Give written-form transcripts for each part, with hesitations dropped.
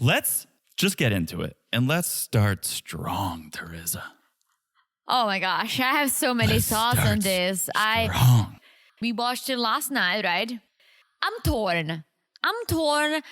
let's just get into it. And let's start strong, Teresa. Oh my gosh, I have so many thoughts on this. Strong. We watched it last night, right? I'm torn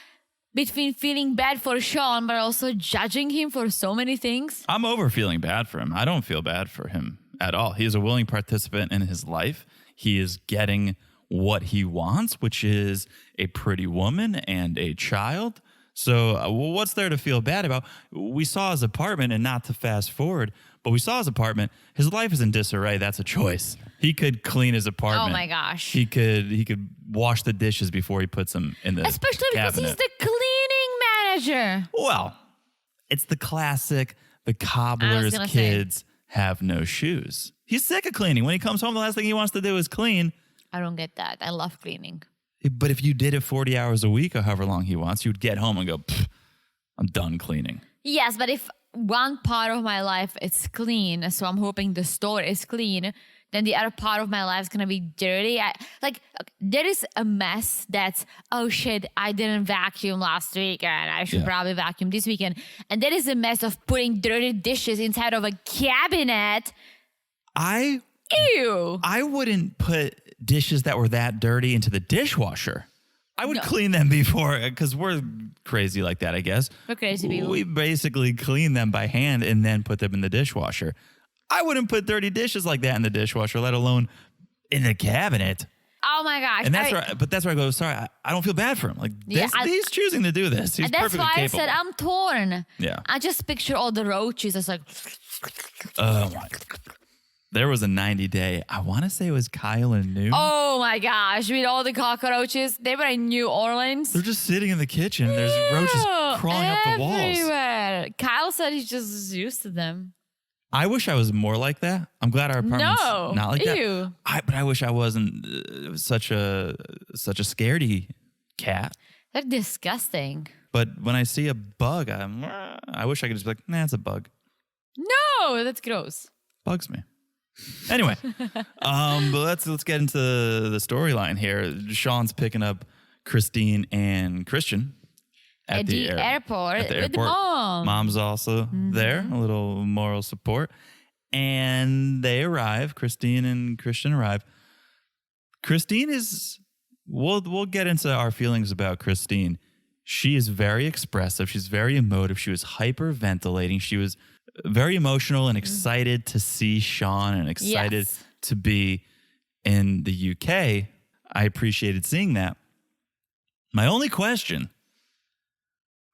between feeling bad for Sean, but also judging him for so many things. I'm over feeling bad for him. I don't feel bad for him at all. He is a willing participant in his life. He is getting what he wants, which is a pretty woman and a child. So what's there to feel bad about? We saw his apartment, and not to fast forward, but we saw his apartment. His life is in disarray. That's a choice. He could clean his apartment. Oh my gosh. He could wash the dishes before he puts them in the Especially cabinet. because he's the cleaning manager. Well, it's the classic, the I cobbler's was gonna kids have no shoes. He's sick of cleaning. When he comes home, the last thing he wants to do is clean. I don't get that. I love cleaning. But if you did it 40 hours a week or however long he wants, you'd get home and go, I'm done cleaning. Yes, but if one part of my life is clean, so I'm hoping the store is clean, then the other part of my life is going to be dirty. There is a mess that's, oh shit, I didn't vacuum last week and I should probably vacuum this weekend. And there is a mess of putting dirty dishes inside of a cabinet. Ew. I wouldn't put dishes that were that dirty into the dishwasher. I would clean them before, because we're crazy like that, I guess. We're crazy people. We basically clean them by hand and then put them in the dishwasher. I wouldn't put dirty dishes like that in the dishwasher, let alone in the cabinet. Oh my gosh. And that's where I go, sorry, I don't feel bad for him. Like, he's choosing to do this. He's and that's perfectly why capable. I said I'm torn. Yeah. I just picture all the roaches. It's like, oh my. There was a 90-day, I want to say it was Kyle and New. oh my gosh, with all the cockroaches. They were in New Orleans. They're just sitting in the kitchen. There's roaches crawling up the walls. Everywhere. Kyle said he's just used to them. I wish I was more like that. I'm glad our apartment's not like Ew. that. But I wish I wasn't such a scaredy cat. They're disgusting. But when I see a bug, I wish I could just be like, nah, it's a bug. No, that's gross. Bugs me. Anyway, but let's get into the storyline here. Sean's picking up Christine and Christian At the airport. At the With airport. Mom. Mom's also there, a little moral support. And they arrive. Christine and Christian arrive. Christine is, we'll get into our feelings about Christine. She is very expressive. She's very emotive. She was hyperventilating. She was very emotional and excited to see Sean and excited to be in the UK. I appreciated seeing that. My only question,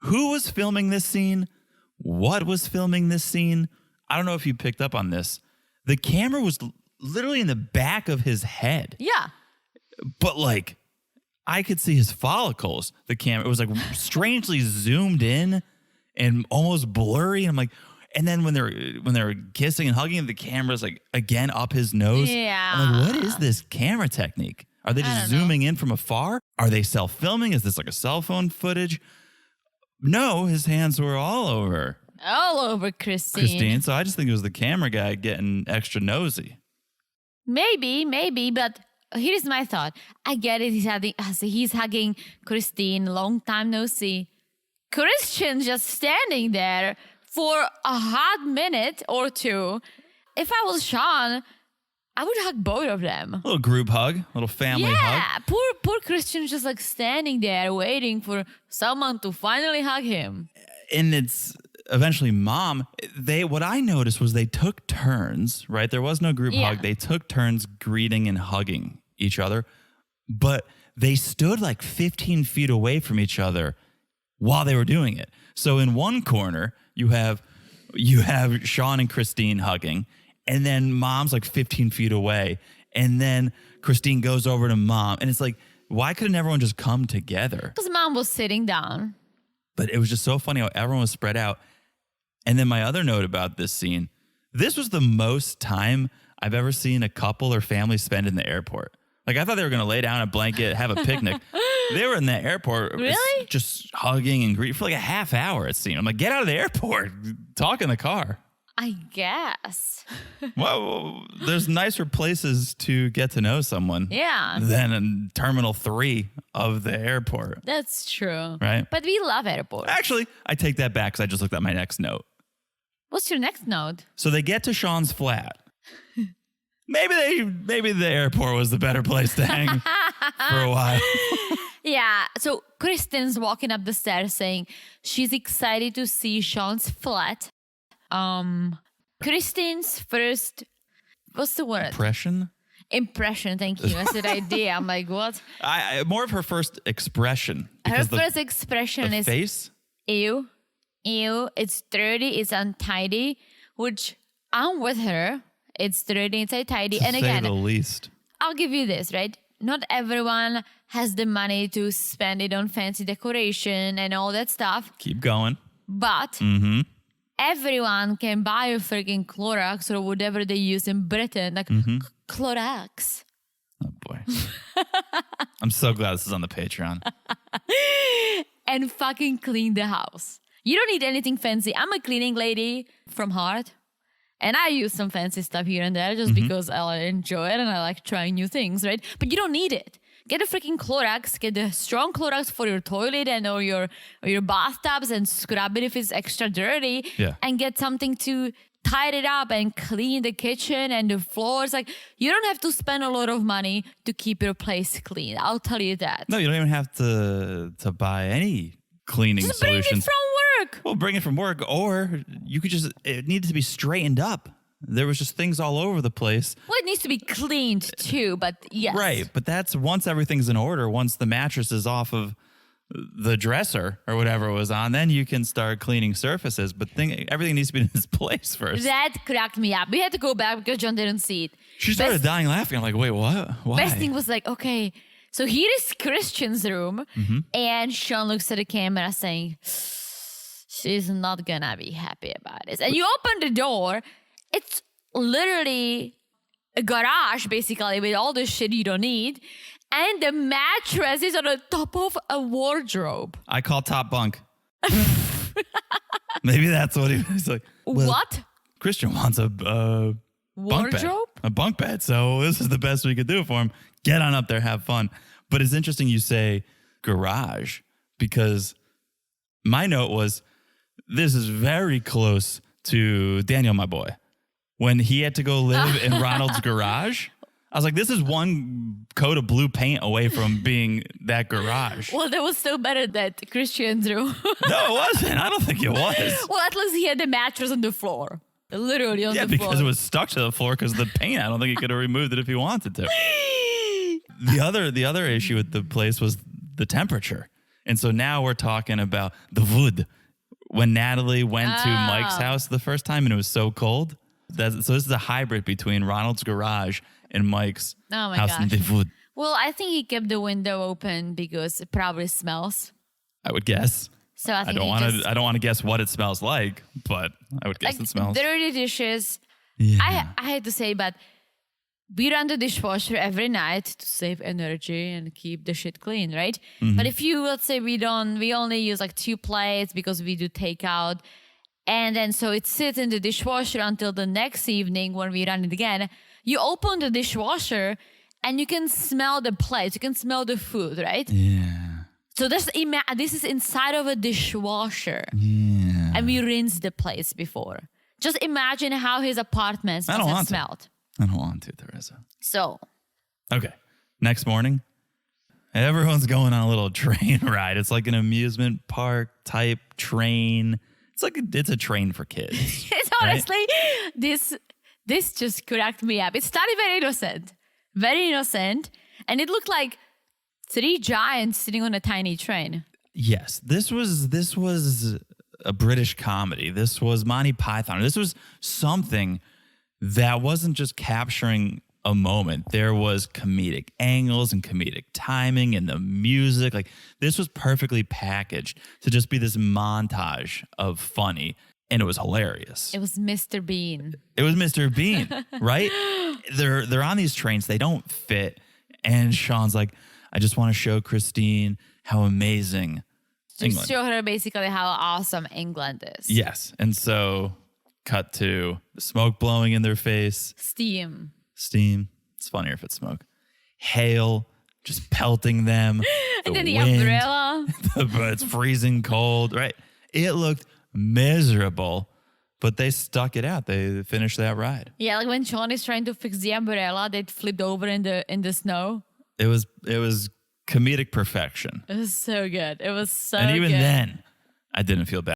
who was filming this scene? What was filming this scene? I don't know if you picked up on this. The camera was literally in the back of his head. Yeah. But like, I could see his follicles. The camera, it was like strangely zoomed in and almost blurry. And I'm like, and then when they're kissing and hugging, the camera's like again up his nose. Yeah. I'm like, what is this camera technique? Are they just zooming in from afar? Are they self-filming? Is this like a cell phone footage? No, his hands were all over Christine. So I just think it was the camera guy getting extra nosy. Maybe, but here's my thought. I get it. He's hugging Christine. Long time no see. Christian just standing there for a hot minute or two. If I was Sean, I would hug both of them. A little group hug, a little family hug. Yeah, poor Christian just like standing there waiting for someone to finally hug him. And it's eventually Mom. What I noticed was they took turns, right? There was no group hug. They took turns greeting and hugging each other, but they stood like 15 feet away from each other while they were doing it. So in one corner, you have Sean and Christine hugging, and then Mom's like 15 feet away, and then Christine goes over to Mom, and it's like, why couldn't everyone just come together? Because Mom was sitting down. But it was just so funny how everyone was spread out. And then my other note about this scene, this was the most time I've ever seen a couple or family spend in the airport. Like, I thought they were going to lay down a blanket, have a picnic. They were in the airport. Really? Just hugging and greeting for like a half hour, it seemed. I'm like, get out of the airport. Talk in the car. I guess. Well, there's nicer places to get to know someone Yeah. than in Terminal 3 of the airport. That's true. Right. But we love airports. Actually, I take that back because I just looked at my next note. What's your next note? So they get to Sean's flat. Maybe the airport was the better place to hang for a while. Yeah. So Kristen's walking up the stairs saying she's excited to see Sean's flat. Kristen's first, what's the word? Impression. Thank you. I said idea. I'm like, what? I more of her first expression. Her first expression is face. Ew. It's dirty. It's untidy. Which I'm with her. It's dirty. It's untidy. And again, say the least. I'll give you this, right? Not everyone has the money to spend it on fancy decoration and all that stuff. Keep going. But everyone can buy a freaking Clorox or whatever they use in Britain, like Clorox. Oh boy. I'm so glad this is on the Patreon. And fucking clean the house. You don't need anything fancy. I'm a cleaning lady from heart. And I use some fancy stuff here and there just because I enjoy it and I like trying new things, right? But you don't need it. Get a freaking Clorox, get a strong Clorox for your toilet or your bathtubs and scrub it if it's extra dirty. Yeah. And get something to tie it up and clean the kitchen and the floors. Like, you don't have to spend a lot of money to keep your place clean. I'll tell you that. No, you don't even have to buy any cleaning Just bring solutions. it from work. Well, bring it from work, or you could it needed to be straightened up. There was just things all over the place. Well, it needs to be cleaned too, but yes. Right, but that's once everything's in order, once the mattress is off of the dresser or whatever it was on, then you can start cleaning surfaces. But everything needs to be in its place first. That cracked me up. We had to go back because John didn't see it. She started dying laughing. I'm like, wait, what? Why? Best thing was like, okay, so here is Christian's room, and Sean looks at the camera saying, she's not gonna be happy about this. And you open the door, it's literally a garage, basically, with all the shit you don't need. And the mattress is on the top of a wardrobe. I call top bunk. Maybe that's what he was like. Well, What? Christian wants a bunk bed. Wardrobe? A bunk bed. So this is the best we could do for him. Get on up there, have fun. But it's interesting you say garage, because my note was, this is very close to Daniel, my boy. When he had to go live in Ronald's garage, I was like, this is one coat of blue paint away from being that garage. Well, that was still better than Christian's room. No, it wasn't. I don't think it was. Well, at least he had the mattress on the floor. Literally on the floor. Yeah, because it was stuck to the floor because of the paint. I don't think he could have removed it if he wanted to. The other issue with the place was the temperature. And so now we're talking about the wood. When Natalie went to Mike's house the first time and it was so cold. So this is a hybrid between Ronald's garage and Mike's house in the wood. Well, I think he kept the window open because it probably smells. I would guess. So I think I don't want to guess what it smells like, but I would guess like it smells. dirty dishes. Yeah. I hate to say, but we run the dishwasher every night to save energy and keep the shit clean, right? But if you, let's say we only use like 2 plates because we do takeout. And then so it sits in the dishwasher until the next evening when we run it again. You open the dishwasher and you can smell the plates. You can smell the food, right? Yeah. So this is inside of a dishwasher. Yeah. And we rinsed the plates before. Just imagine how his apartment must have smelled. I don't want to, Teresa. So. Okay. Next morning, everyone's going on a little train ride. It's like an amusement park type train. It's a train for kids. It's honestly, this just cracked me up. It started very innocent. And it looked like 3 giants sitting on a tiny train. Yes, this was a British comedy. This was Monty Python. This was something that wasn't just capturing a moment. There was comedic angles and comedic timing and the music. Like, this was perfectly packaged to just be this montage of funny, and it was hilarious. It was Mr. Bean. It was Mr. Bean, right? They're on these trains. They don't fit. And Sean's like, I just want to show Christine how amazing To England. show her basically how awesome England is. Yes. And so cut to the smoke blowing in their face. Steam. It's funnier if it's smoke. Hail just pelting them. And then the wind, umbrella. it's freezing cold, right? It looked miserable, but they stuck it out. They finished that ride. Yeah, like when Sean is trying to fix the umbrella, they flipped over in the snow. It was comedic perfection. It was so good. It was so and even good. then, I didn't feel bad.